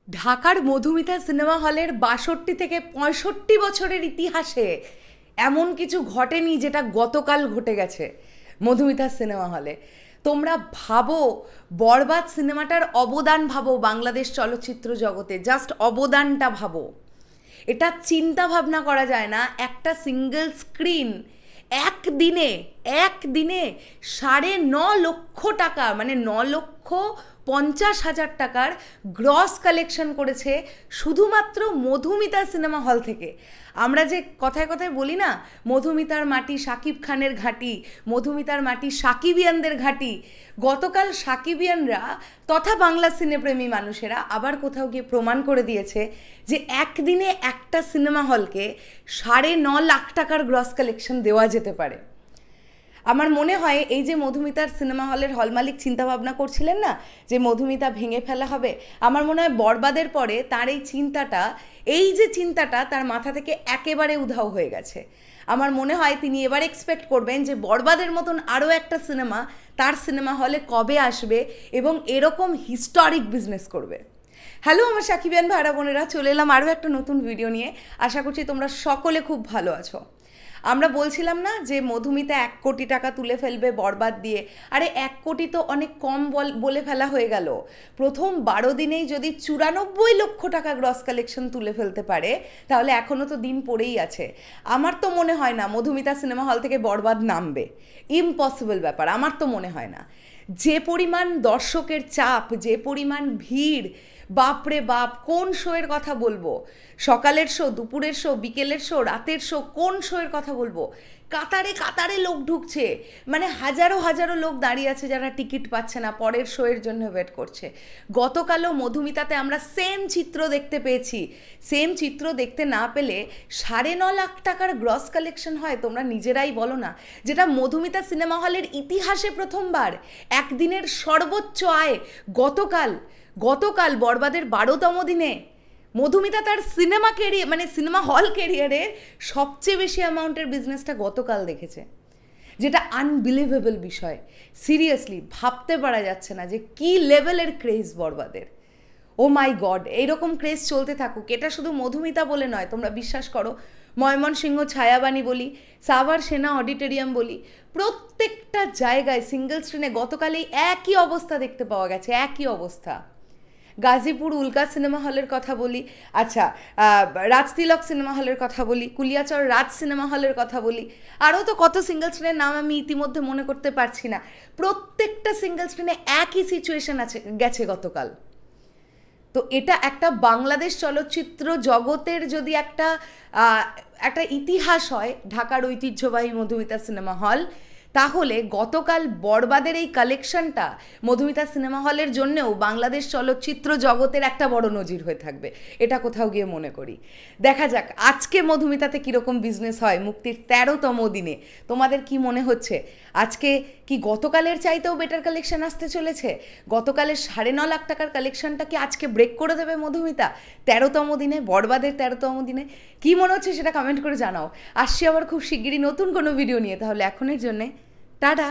ঢাকার মধুমিতা সিনেমা হলের ৬২ থেকে ৬৫ বছরের ইতিহাসে এমন কিছু ঘটেনি যেটা গতকাল ঘটে গেছে মধুমিতা সিনেমা হলে। তোমরা ভাবো, বরবাদ সিনেমাটার অবদান ভাবো বাংলাদেশ চলচ্চিত্র জগতে, জাস্ট অবদানটা ভাবো। এটা চিন্তা ভাবনা করা যায় না। একটা সিঙ্গেল স্ক্রিন একদিনে ৯.৫ লক্ষ টাকা, মানে ৯,৫০,০০০ টাকার গ্রস কালেকশন করেছে শুধুমাত্র মধুমিতা সিনেমা হল থেকে। আমরা যে কথায় কথায় বলি না, মধুমিতার মাটি শাকিব খানের ঘাঁটি, মধুমিতার মাটি সাকিবিয়ানদের ঘাঁটি। গতকাল সাকিবিয়ানরা তথা বাংলা সিনেপ্রেমী মানুষেরা আবার কোথাও গিয়ে প্রমাণ করে দিয়েছে যে একদিনে একটা সিনেমা হলকে ৯.৫ লাখ টাকার গ্রস কালেকশন দেওয়া যেতে পারে। আমার মনে হয় এই যে মধুমিতার সিনেমা হলের হল মালিক চিন্তাভাবনা করছিলেন না যে মধুমিতা ভেঙে ফেলা হবে, আমার মনে হয় বরবাদের পরে তার এই যে চিন্তাটা তার মাথা থেকে একেবারে উধাও হয়ে গেছে। আমার মনে হয় তিনি এবার এক্সপেক্ট করবেন যে বরবাদের মতন আরও একটা সিনেমা তার সিনেমা হলে কবে আসবে এবং এরকম হিস্টোরিক বিজনেস করবে। হ্যালো আমার সাকিবিয়ান ভাইরা বোনেরা, চলে এলাম আরও একটা নতুন ভিডিও নিয়ে। আশা করছি তোমরা সকলে খুব ভালো আছো। আমরা বলছিলাম না যে মধুমিতা ১ কোটি টাকা তুলে ফেলবে বরবাদ দিয়ে। আরে ১ কোটি তো অনেক কম বলে ফেলা হয়ে গেল। প্রথম ১২ দিনেই যদি ৯৪ লক্ষ টাকা গ্রস কালেকশন তুলে ফেলতে পারে তাহলে এখনও তো দিন পড়েই আছে। আমার তো মনে হয় না মধুমিতা সিনেমা হল থেকে বরবাদ নামবে, ইম্পসিবল ব্যাপার। আমার তো মনে হয় না। যে পরিমাণ দর্শকের চাপ, যে পরিমাণ ভিড়, বাপরে বাপ, কোন শোয়ের কথা বলবো? সকালের শো, দুপুরের শো, বিকেলের শো, রাতের শো, কোন শোয়ের কথা বলবো? কাতারে কাতারে লোক ঢুকছে, মানে হাজারো হাজারো লোক দাঁড়িয়ে আছে যারা টিকিট পাচ্ছে না, পরের শোয়ের জন্য ওয়েট করছে। গতকালও মধুমিতাতে আমরা সেম চিত্র দেখতে পেয়েছি। সেম চিত্র দেখতে না পেলে ৯.৫ লাখ টাকার গ্রস কালেকশন হয়, তোমরা নিজেরাই বলো না, যেটা মধুমিতা সিনেমা হলের ইতিহাসে প্রথমবার। একদিনের সর্বোচ্চ আয় গতকাল বরবাদের ১২তম দিনে মধুমিতা তার সিনেমা হল ক্যারিয়ারের সবচেয়ে বেশি অ্যামাউন্টের বিজনেসটা গতকাল দেখেছে, যেটা আনবিলিভেবল বিষয়। সিরিয়াসলি ভাবতে পারা যাচ্ছে না যে কী লেভেলের ক্রেজ বরবাদের। ও মাই গড, এইরকম ক্রেজ চলতে থাকুক। এটা শুধু মধুমিতা বলে নয়, তোমরা বিশ্বাস করো, ময়মনসিংহ ছায়াবাণী বলি, সাভার সেনা অডিটোরিয়াম বলি, প্রত্যেকটা জায়গায় সিঙ্গেল স্ক্রিনে গতকালই একই অবস্থা দেখতে পাওয়া গেছে, একই অবস্থা। গাজীপুর উল্কা সিনেমা হলের কথা বলি, আচ্ছা রাজতিলক সিনেমা হলের কথা বলি, কুলিয়াচর রাজ সিনেমা হলের কথা বলি, আরও তো কত সিঙ্গেল স্ক্রিনের নাম আমি ইতিমধ্যে মনে করতে পারছি না। প্রত্যেকটা সিঙ্গেল স্ক্রিনে একই সিচুয়েশন গেছে গতকাল। তো এটা একটা বাংলাদেশ চলচ্চিত্র জগতের যদি একটা ইতিহাস হয় ঢাকার ঐতিহ্যবাহী মধুমিতা সিনেমা হল, তাহলে গতকাল বরবাদের এই কালেকশনটা মধুমিতা সিনেমা হলের জন্যেও বাংলাদেশ চলচ্চিত্র জগতের একটা বড় নজির হয়ে থাকবে, এটা কোথাও গিয়ে মনে করি। দেখা যাক আজকে মধুমিতাতে কীরকম বিজনেস হয় মুক্তির ১৩তম দিনে। তোমাদের কি মনে হচ্ছে আজকে কি গতকালের চাইতেও বেটার কালেকশন আসতে চলেছে? গতকালের ৯.৫ লাখ টাকার কালেকশনটা কি আজকে ব্রেক করে দেবে মধুমিতা ১৩তম দিনে, বরবাদের ১৩তম দিনে? কি মনে হচ্ছে সেটা কমেন্ট করে জানাও। আসছি আবার খুব শিগগিরই নতুন কোনো ভিডিও নিয়ে। তাহলে এখনের জন্যে টাটা।